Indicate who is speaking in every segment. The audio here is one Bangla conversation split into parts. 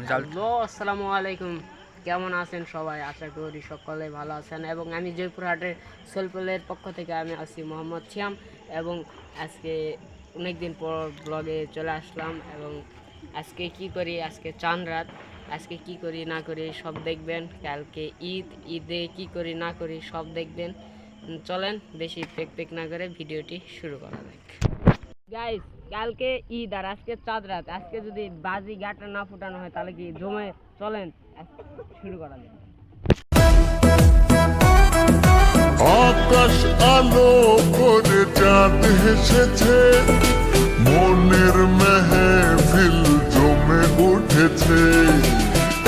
Speaker 1: হ্যালো, আসসালামু আলাইকুম। কেমন আছেন সবাই? আশা করি সকলে ভালো আছেন। এবং আমি জয়পুরহাটের সোলপলের পক্ষ থেকে আমি আছি মোহাম্মদ সিয়াম। এবং আজকে অনেক দিন পর ব্লগে চলে আসলাম। এবং আজকে কি করি, আজকে চাঁদ রাত, আজকে কি করি না করি সব দেখবেন। কালকে ঈদে কি করি না করি সব দেখবেন। চলেন বেশি পেক না করে ভিডিওটি শুরু করা যাক। গাইস, কালকে ঈদ আর আজকে চাঁদ রাত। আজকে যদি বাজি গাটা না ফুটানো হয় তাহলে কি জমে? চলেন শুরু করা যাক।
Speaker 2: আকাশ আলো করে চাঁদ হেসেছে, মনের মেহফিল জমে উঠেছে।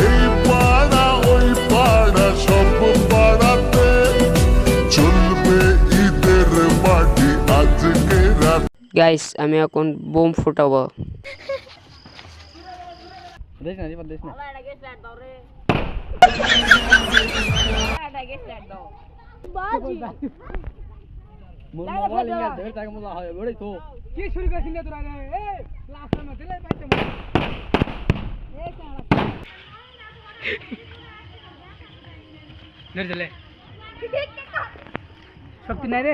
Speaker 2: এই পাড়া ওই পাড়া সব পাড়াতে চলবে ঈদের পার্টি আজকে রাত।
Speaker 1: গাইস, আমি এখন বোম ফুটাবো।
Speaker 3: শক্তি নাই রে।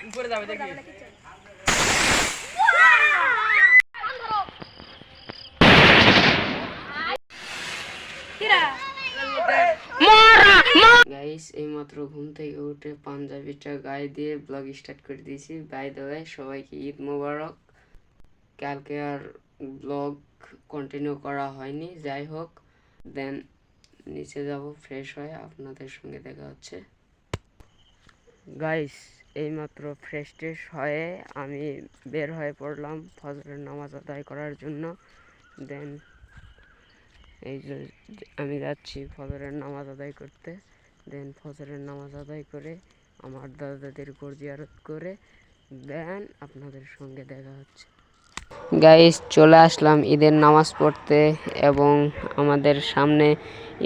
Speaker 1: উপরে যাবে দেখি। গাইস, এইমাত্র ঘুম থেকে উঠে পাঞ্জাবিটা গায়ে দিয়ে ব্লগ স্টার্ট করে দিয়েছি। বাই দ্য ওয়ে, সবাইকে ঈদ মোবারক। কালকে আর ব্লগ কন্টিনিউ করা হয়নি, যাই হোক। দেন নিচে যাব, ফ্রেশ হয়ে আপনাদের সঙ্গে দেখা হচ্ছে। গাইস, এইমাত্র ফ্রেশ ট্রেশ হয়ে আমি বের হয়ে পড়লাম ফজরের নামাজ আদায় করার জন্য। দেন এই যে আমি যাচ্ছি ফজরের নামাজ আদায় করতে। দেন ফজরের নামাজ আদায় করে আমার দাদা দাদির ঘর জিয়ারত করে দেন আপনাদের সঙ্গে দেখা হচ্ছে। গাইস, চলে আসলাম ঈদের নামাজ পড়তে। এবং আমাদের সামনে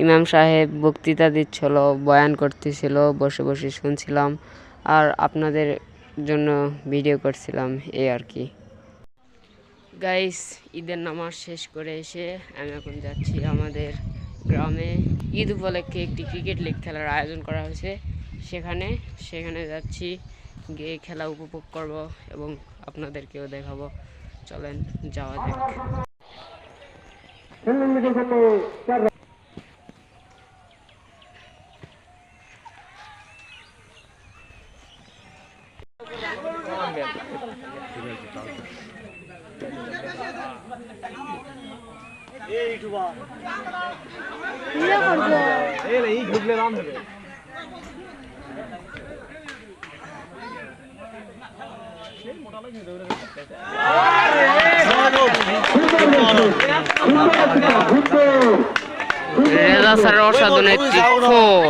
Speaker 1: ইমাম সাহেব বক্তৃতা দিচ্ছিল, বয়ান করতেছিল, বসে বসে শুনছিলাম আর আপনাদের জন্য ভিডিও করছিলাম, এই আর কি। গাইস, ঈদের নামাজ শেষ করে এসে আমি এখন যাচ্ছি আমাদের গ্রামে। ঈদ উপলক্ষে একটি ক্রিকেট লিগ খেলার আয়োজন করা হয়েছে, সেখানে যাচ্ছি। গিয়ে খেলা উপভোগ করব এবং আপনাদেরকেও দেখাবো। চলেন যাওয়া যাক। রেজা স্যারের অসাধারণ একটি ফোর।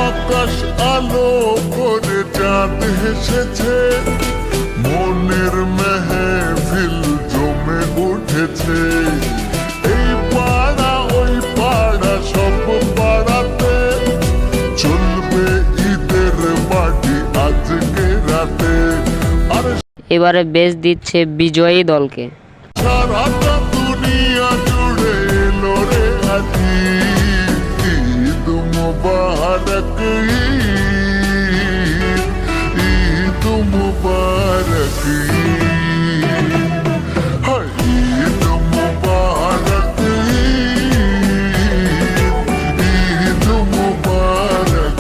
Speaker 2: আকাশ আলো করে চাঁদ হেসেছে, মনের মেহফিল জমে উঠেছে। এই পাড়া ওই পাড়া সব পাড়াতে চলবে ঈদের পার্টি আজকে রাতে। আর
Speaker 1: এবারে বেচ দিচ্ছে বিজয়ী দলকে।
Speaker 2: সারাটা দুনিয়া জুড়ে এলো রে আজি ঈদ মুবারক, ঈদ মুবারক, ঈদ মুবারক, ঈদ মুবারক।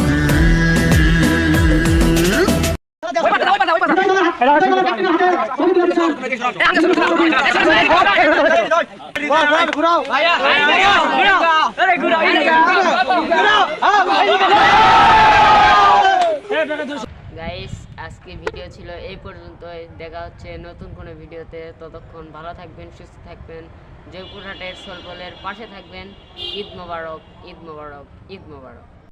Speaker 1: গাইস, আজকে ভিডিও ছিল এই পর্যন্তই। দেখা হচ্ছে নতুন কোনো ভিডিওতে। ততক্ষণ ভালো থাকবেন, সুস্থ থাকবেন, জয়পুরহাটের সোলপলের পাশে থাকবেন। ঈদ মোবারক, ঈদ মোবারক, ঈদ মোবারক।